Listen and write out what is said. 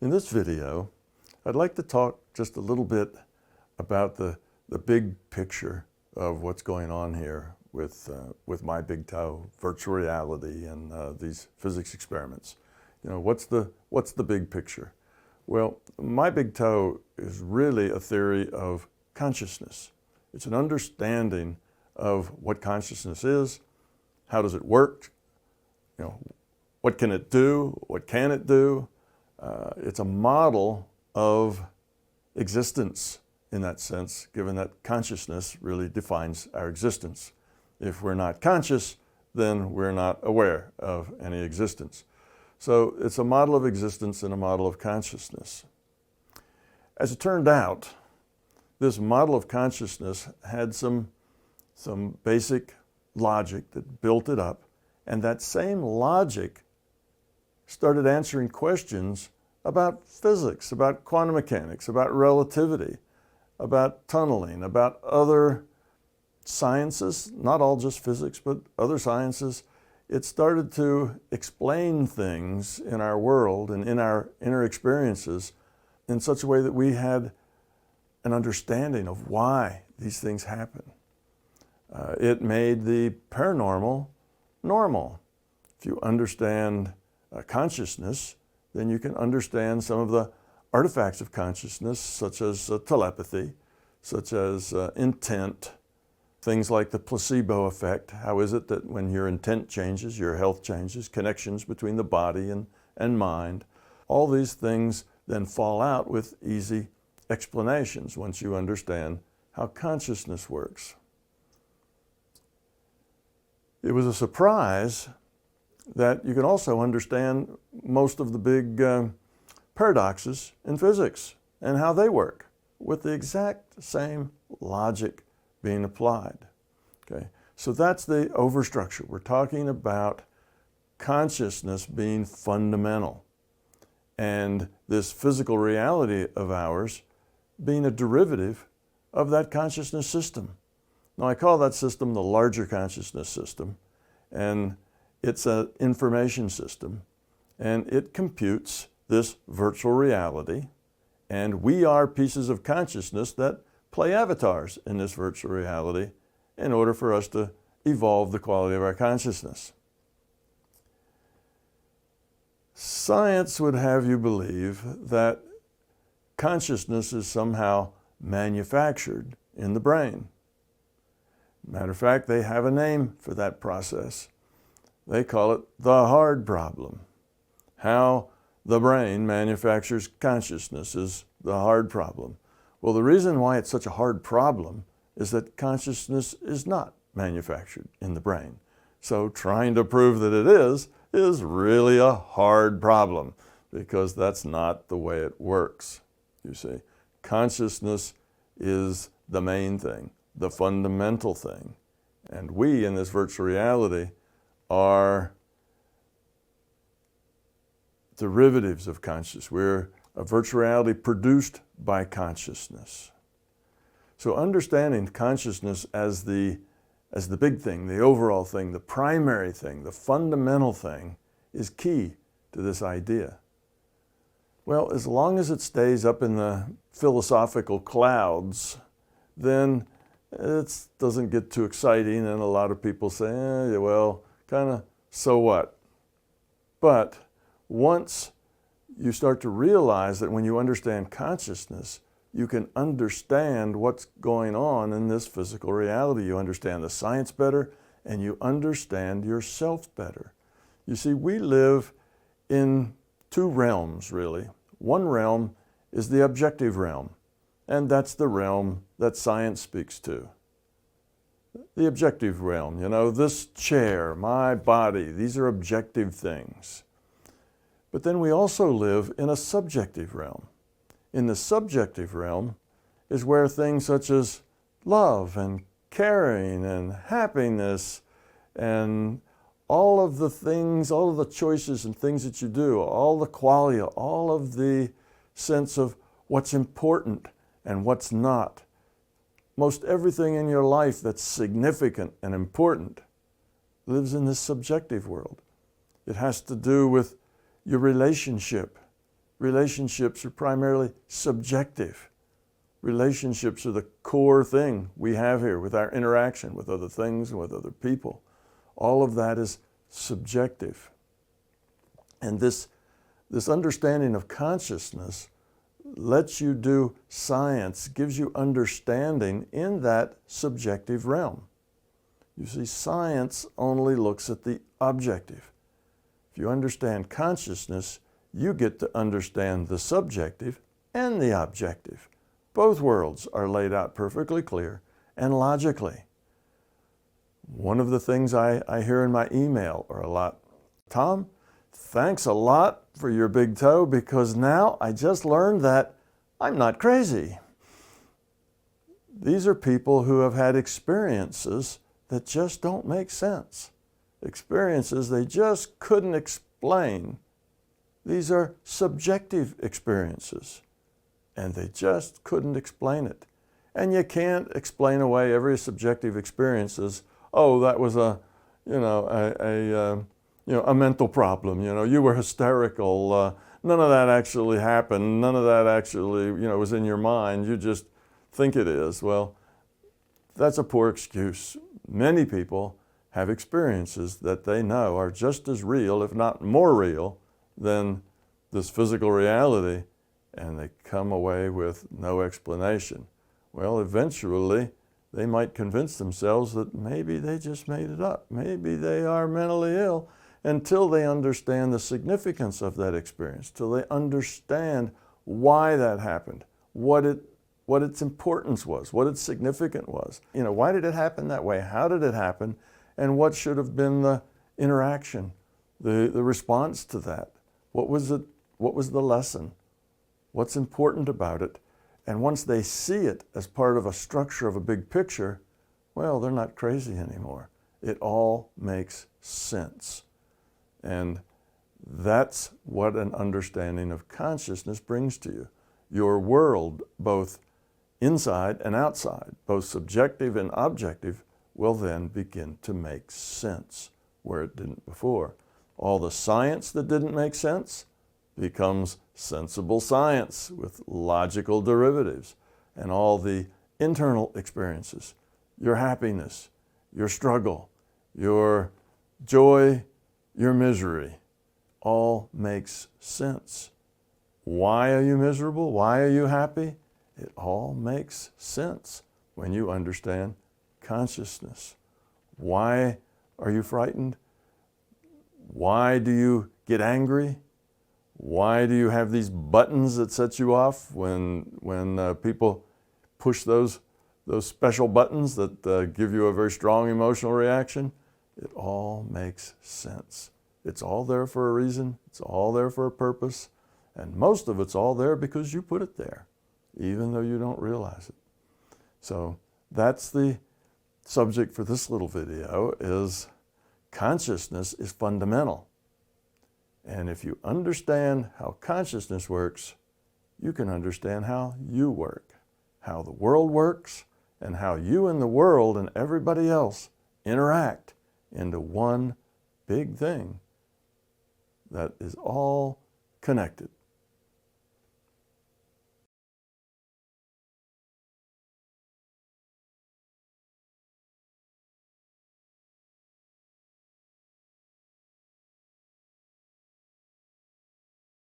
In this video, I'd like to talk just a little bit about the big picture of what's going on here with my big toe, virtual reality, and these physics experiments. You know, what's the big picture? Well, my big toe is really a theory of consciousness. It's an understanding of what consciousness is, how does it work, you know, what can it do, what can it do. It's a model of existence in that sense, given that consciousness really defines our existence. If we're not conscious, then we're not aware of any existence. So it's a model of existence and a model of consciousness. As it turned out, this model of consciousness had some basic logic that built it up, and that same logic started answering questions about physics, about quantum mechanics, about relativity, about tunneling, about other sciences, not all just physics, but other sciences. It started to explain things in our world and in our inner experiences in such a way that we had an understanding of why these things happen. It made the paranormal normal. If you understand consciousness, then you can understand some of the artifacts of consciousness, such as telepathy, such as intent, things like the placebo effect. How is it that when your intent changes, your health changes, connections between the body and mind? All these things then fall out with easy explanations once you understand how consciousness works. It was a surprise that you can also understand most of the big paradoxes in physics and how they work with the exact same logic being applied. Okay? So that's the overstructure. We're talking about consciousness being fundamental and this physical reality of ours being a derivative of that consciousness system. Now, I call that system the larger consciousness system, and it's an information system, and it computes this virtual reality, and we are pieces of consciousness that play avatars in this virtual reality in order for us to evolve the quality of our consciousness. Science would have you believe that consciousness is somehow manufactured in the brain. Matter of fact, they have a name for that process. They call it the hard problem. How the brain manufactures consciousness is the hard problem. Well, the reason why it's such a hard problem is that consciousness is not manufactured in the brain. So trying to prove that it is really a hard problem, because that's not the way it works, you see. Consciousness is the main thing, the fundamental thing. And we in this virtual reality are derivatives of consciousness. We're a virtual reality produced by consciousness. So understanding consciousness as the big thing, the overall thing, the primary thing, the fundamental thing is key to this idea. Well, as long as it stays up in the philosophical clouds, then it doesn't get too exciting, and a lot of people say, well, kind of, so what? But once you start to realize that when you understand consciousness, you can understand what's going on in this physical reality. You understand the science better, and you understand yourself better. You see, we live in two realms, really. One realm is the objective realm, and that's the realm that science speaks to. The objective realm, you know, this chair, my body, these are objective things. But then we also live in a subjective realm. In the subjective realm is where things such as love and caring and happiness and all of the things, all of the choices and things that you do, all the qualia, all of the sense of what's important and what's not. Most everything in your life that's significant and important lives in this subjective world. It has to do with your relationship relationships are primarily subjective. Relationships are the core thing we have here with our interaction with other things and with other people. All of that is subjective. And this understanding of consciousness lets you do science, gives you understanding in that subjective realm. You see, science only looks at the objective. If you understand consciousness, you get to understand the subjective and the objective. Both worlds are laid out perfectly clear and logically. One of the things I hear in my email are a lot, Tom, thanks a lot for your big toe because now I just learned that I'm not crazy. These are people who have had experiences that just don't make sense. Experiences they just couldn't explain. These are subjective experiences, and they just couldn't explain it. And you can't explain away every subjective experience as, oh, that was a mental problem. You were hysterical. None of that actually happened. None of that actually, was in your mind. You just think it is. Well, that's a poor excuse. Many people have experiences that they know are just as real, if not more real, than this physical reality, and they come away with no explanation. Well, eventually, they might convince themselves that maybe they just made it up. Maybe they are mentally ill until they understand the significance of that experience, till they understand why that happened, what its importance was, what its significance was. Why did it happen that way? How did it happen? And what should have been the interaction, the response to that? What was it? What was the lesson? What's important about it? And once they see it as part of a structure of a big picture, well, they're not crazy anymore. It all makes sense. And that's what an understanding of consciousness brings to you. Your world, both inside and outside, both subjective and objective, will then begin to make sense where it didn't before. All the science that didn't make sense becomes sensible science with logical derivatives, and all the internal experiences, your happiness, your struggle, your joy, your misery, all makes sense. Why are you miserable? Why are you happy? It all makes sense when you understand consciousness. Why are you frightened? Why do you get angry? Why do you have these buttons that set you off when people push those special buttons that give you a very strong emotional reaction? It all makes sense. It's all there for a reason. It's all there for a purpose. And most of it's all there because you put it there, even though you don't realize it. So that's the subject for this little video, is consciousness is fundamental. And if you understand how consciousness works, you can understand how you work, how the world works, and how you and the world and everybody else interact into one big thing that is all connected.